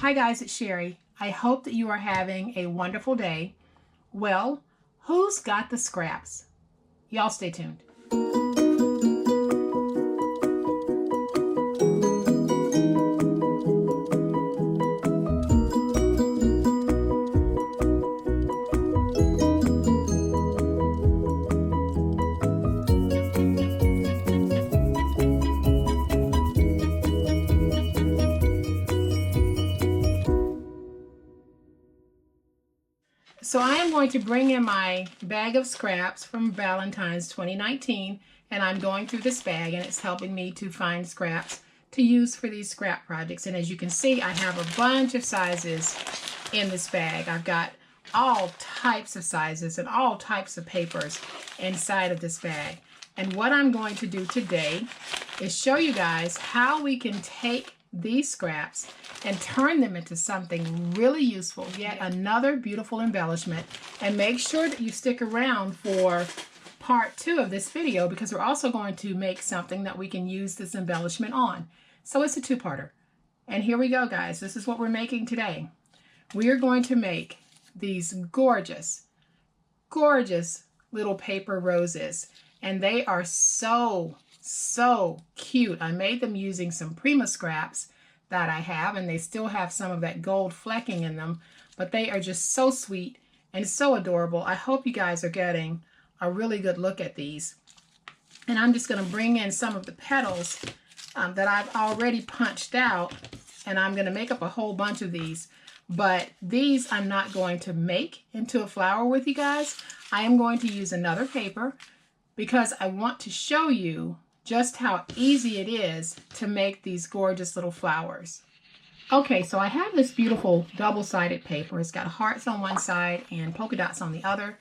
Hi guys, it's Sherry. I hope that you are having a wonderful day. Well, who's got the scraps? Y'all stay tuned. So I am going to bring in my bag of scraps from Valentine's 2019, and I'm going through this bag and it's helping me to find scraps to use for these scrap projects. And as you can see, I have a bunch of sizes in this bag. I've got all types of sizes and all types of papers inside of this bag. And what I'm going to do today is show you guys how we can take these scraps and turn them into something really useful, yet another beautiful embellishment. And make sure that you stick around for part 2 of this video, because we're also going to make something that we can use this embellishment on. So it's a two-parter. And here we go, guys. This is what we're making today. We are going to make these gorgeous, gorgeous little paper roses. And they are so cute. I made them using some Prima Scraps that I have, and they still have some of that gold flecking in them, but they are just so sweet and so adorable. I hope you guys are getting a really good look at these. And I'm just going to bring in some of the petals that I've already punched out, and I'm going to make up a whole bunch of these. But these I'm not going to make into a flower with you guys. I am going to use another paper because I want to show you just how easy it is to make these gorgeous little flowers. Okay, so I have this beautiful double-sided paper. It's got hearts on one side and polka dots on the other.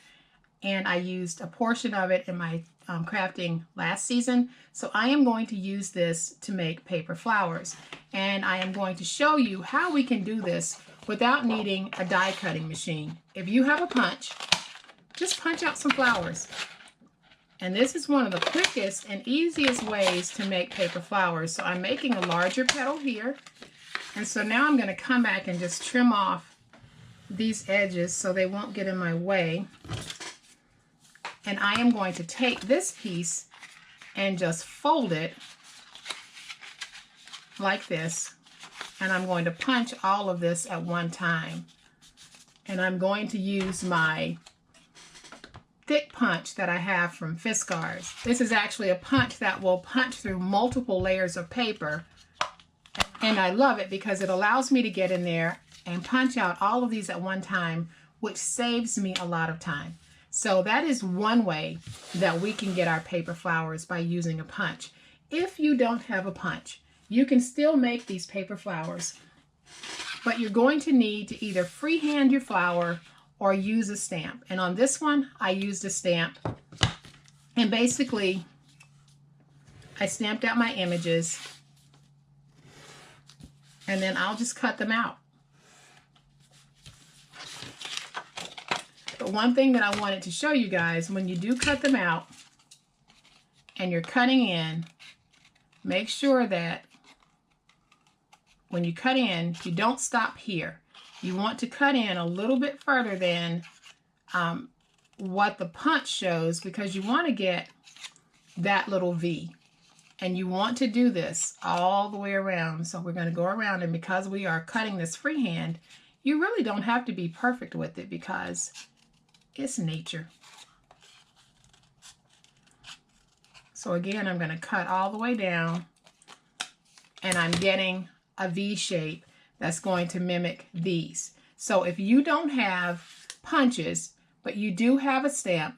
And I used a portion of it in my crafting last season. So I am going to use this to make paper flowers. And I am going to show you how we can do this without needing a die cutting machine. If you have a punch, just punch out some flowers. And this is one of the quickest and easiest ways to make paper flowers. So I'm making a larger petal here. And so now I'm going to come back and just trim off these edges so they won't get in my way. And I am going to take this piece and just fold it like this. And I'm going to punch all of this at one time. And I'm going to use my thick punch that I have from Fiskars. This is actually a punch that will punch through multiple layers of paper. And I love it because it allows me to get in there and punch out all of these at one time, which saves me a lot of time. So that is one way that we can get our paper flowers, by using a punch. If you don't have a punch, you can still make these paper flowers, but you're going to need to either freehand your flower or use a stamp. And on this one, I used a stamp. And basically, I stamped out my images, and then I'll just cut them out. But one thing that I wanted to show you guys, when you do cut them out and you're cutting in, make sure that when you cut in, you don't stop here. You want to cut in a little bit further than what the punch shows, because you want to get that little V. And you want to do this all the way around. So we're going to go around, and because we are cutting this freehand, you really don't have to be perfect with it because it's nature. So again, I'm going to cut all the way down, and I'm getting a V shape that's going to mimic these. So if you don't have punches, but you do have a stamp,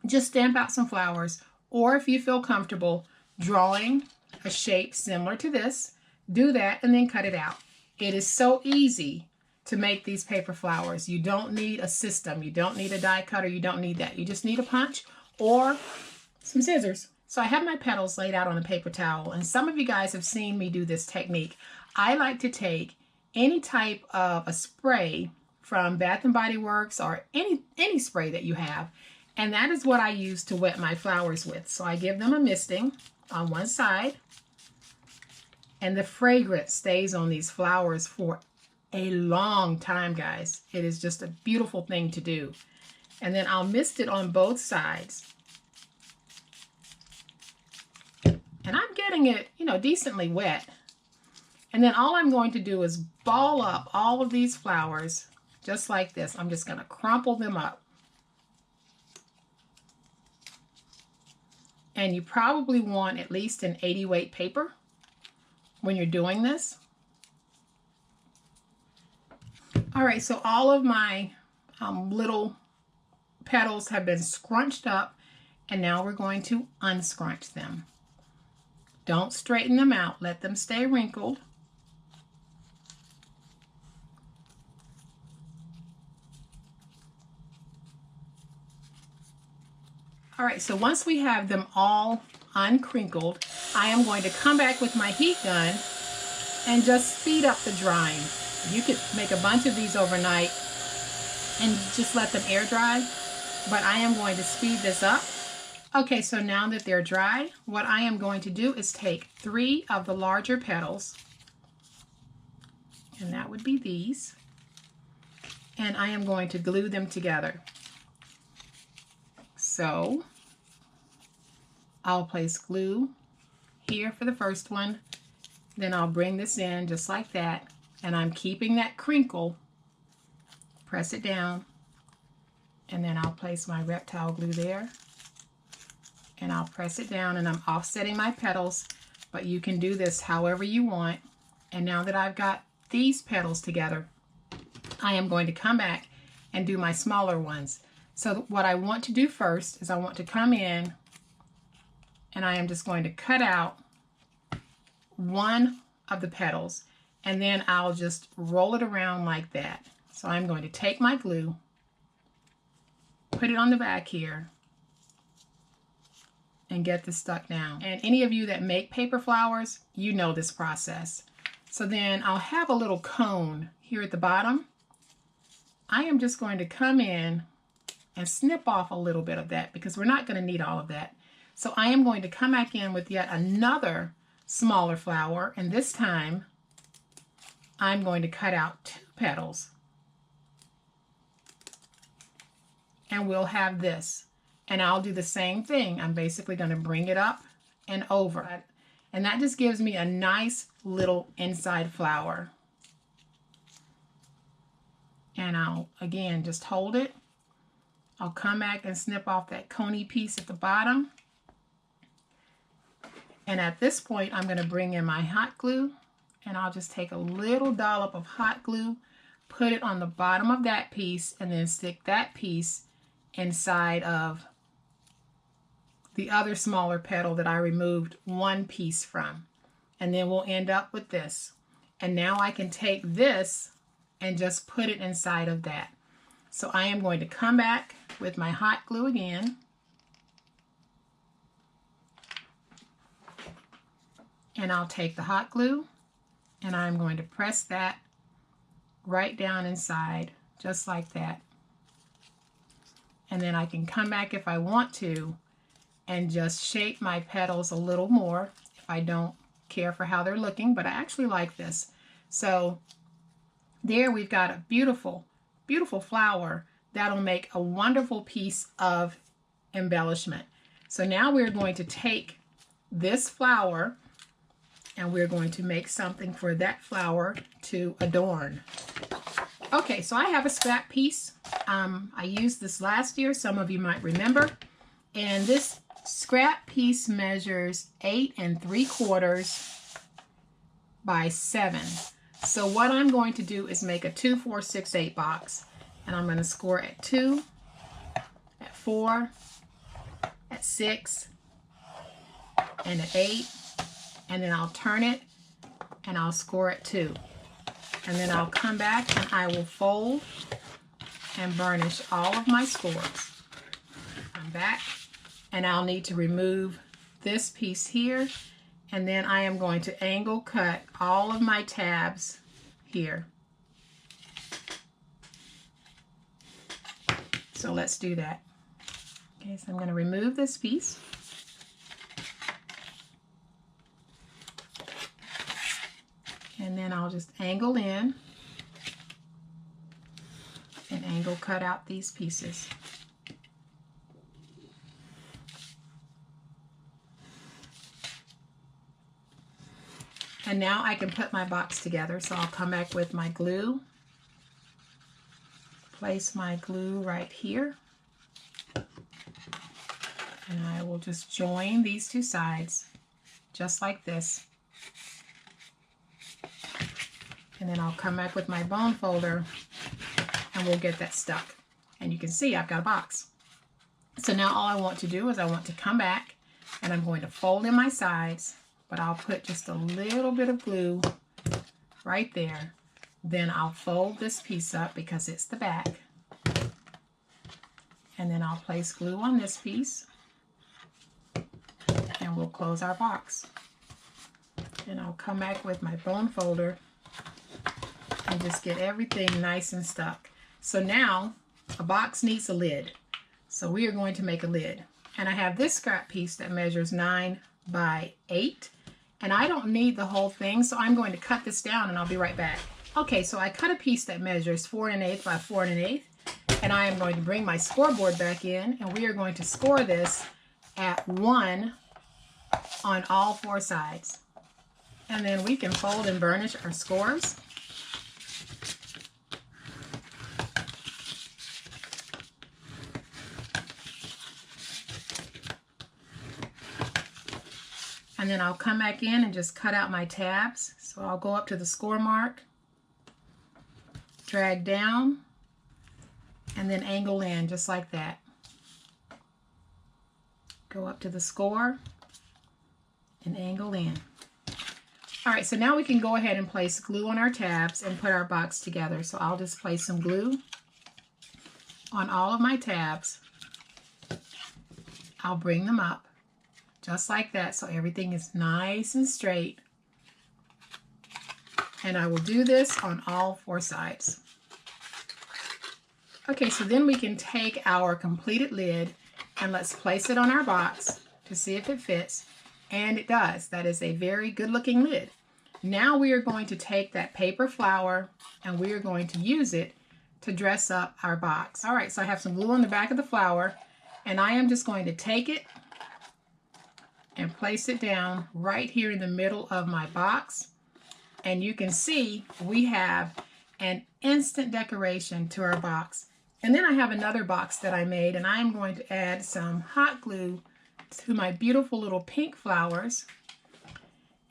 just stamp out some flowers. Or if you feel comfortable drawing a shape similar to this, do that and then cut it out. It is so easy to make these paper flowers. You don't need a system. You don't need a die cutter. You don't need that. You just need a punch or some scissors. So I have my petals laid out on a paper towel, and some of you guys have seen me do this technique. I like to take any type of a spray from Bath and Body Works, or any spray that you have, and that is what I use to wet my flowers with. So I give them a misting on one side, and the fragrance stays on these flowers a long time, guys. It is just a beautiful thing to do. And then I'll mist it on both sides. And I'm getting it, you know, decently wet. And then all I'm going to do is ball up all of these flowers just like this. I'm just going to crumple them up. And you probably want at least an 80 weight paper when you're doing this. All right, so all of my little petals have been scrunched up, and now we're going to unscrunch them. Don't straighten them out, let them stay wrinkled. All right, so once we have them all uncrinkled, I am going to come back with my heat gun and just speed up the drying. You could make a bunch of these overnight and just let them air dry, but I am going to speed this up. Okay, so now that they're dry, what I am going to do is take 3 of the larger petals, and that would be these, and I am going to glue them together. So I'll place glue here for the first one, then I'll bring this in just like that, and I'm keeping that crinkle. Press it down, and then I'll place my reptile glue there, and I'll press it down, and I'm offsetting my petals, but you can do this however you want. And now that I've got these petals together, I am going to come back and do my smaller ones. So what I want to do first is I want to come in, and I am just going to cut out one of the petals, and then I'll just roll it around like that. So I'm going to take my glue, put it on the back here, and get this stuck down. And any of you that make paper flowers, you know this process. So then I'll have a little cone here at the bottom. I am just going to come in and snip off a little bit of that because we're not going to need all of that. So I am going to come back in with yet another smaller flower, and this time I'm going to cut out 2 petals, and we'll have this. And I'll do the same thing. I'm basically going to bring it up and over, and that just gives me a nice little inside flower. And I'll again just hold it. I'll come back and snip off that coney piece at the bottom. And at this point, I'm going to bring in my hot glue, and I'll just take a little dollop of hot glue, put it on the bottom of that piece, and then stick that piece inside of the other smaller petal that I removed one piece from. And then we'll end up with this. And now I can take this and just put it inside of that. So I am going to come back with my hot glue again. And I'll take the hot glue, and I'm going to press that right down inside, just like that. And then I can come back if I want to and just shape my petals a little more if I don't care for how they're looking, but I actually like this. So there we've got a beautiful, beautiful flower that'll make a wonderful piece of embellishment. So now we're going to take this flower and we're going to make something for that flower to adorn. Okay, so I have a scrap piece. I used this last year, some of you might remember. And this scrap piece measures 8 3/4 by 7. So what I'm going to do is make a 2, 4, 6, 8 box. And I'm going to score at 2, at 4, at 6, and at 8. And then I'll turn it and I'll score at 2. And then I'll come back and I will fold and burnish all of my scores. I'm back, and I'll need to remove this piece here, and then I am going to angle cut all of my tabs here. So let's do that. Okay, so I'm going to remove this piece. And then I'll just angle in and angle cut out these pieces. And now I can put my box together. So I'll come back with my glue, place my glue right here, and I will just join these two sides just like this. And then I'll come back with my bone folder and we'll get that stuck. And you can see I've got a box. So now all I want to do is I want to come back and I'm going to fold in my sides, but I'll put just a little bit of glue right there. Then I'll fold this piece up because it's the back. And then I'll place glue on this piece and we'll close our box. And I'll come back with my bone folder and just get everything nice and stuck. So now a box needs a lid. So we are going to make a lid. And I have this scrap piece that measures 9 by 8. And I don't need the whole thing, so I'm going to cut this down and I'll be right back. Okay, so I cut a piece that measures 4 1/8 by 4 1/8. And I am going to bring my scoreboard back in and we are going to score this at 1 on all 4 sides. And then we can fold and burnish our scores. And then I'll come back in and just cut out my tabs. So I'll go up to the score mark, drag down, and then angle in just like that. Go up to the score and angle in. All right, so now we can go ahead and place glue on our tabs and put our box together. So I'll just place some glue on all of my tabs. I'll bring them up just like that so everything is nice and straight. And I will do this on all 4 sides. Okay, so then we can take our completed lid and let's place it on our box to see if it fits. And it does. That is a very good looking lid. Now we are going to take that paper flower and we are going to use it to dress up our box. All right, so I have some glue on the back of the flower and I am just going to take it and place it down right here in the middle of my box. And you can see we have an instant decoration to our box. And then I have another box that I made and I'm going to add some hot glue to my beautiful little pink flowers.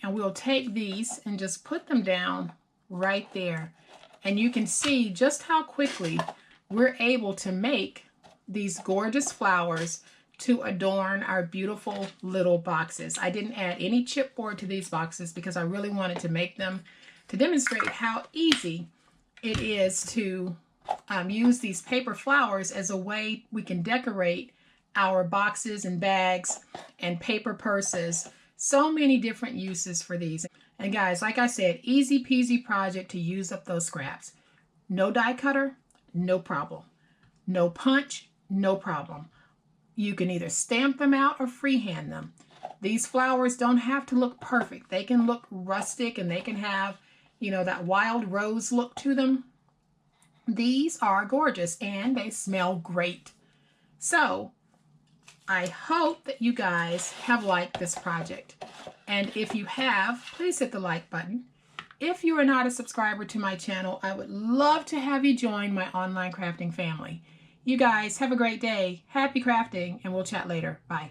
And we'll take these and just put them down right there. And you can see just how quickly we're able to make these gorgeous flowers to adorn our beautiful little boxes. I didn't add any chipboard to these boxes because I really wanted to make them to demonstrate how easy it is to use these paper flowers as a way we can decorate our boxes and bags and paper purses. So many different uses for these. And guys, like I said, easy peasy project to use up those scraps. No die cutter, no problem. No punch, no problem. You can either stamp them out or freehand them. These flowers don't have to look perfect. They can look rustic and they can have, you know, that wild rose look to them. These are gorgeous and they smell great. So I hope that you guys have liked this project. And if you have, please hit the like button. If you are not a subscriber to my channel, I would love to have you join my online crafting family. You guys have a great day. Happy crafting, and we'll chat later. Bye.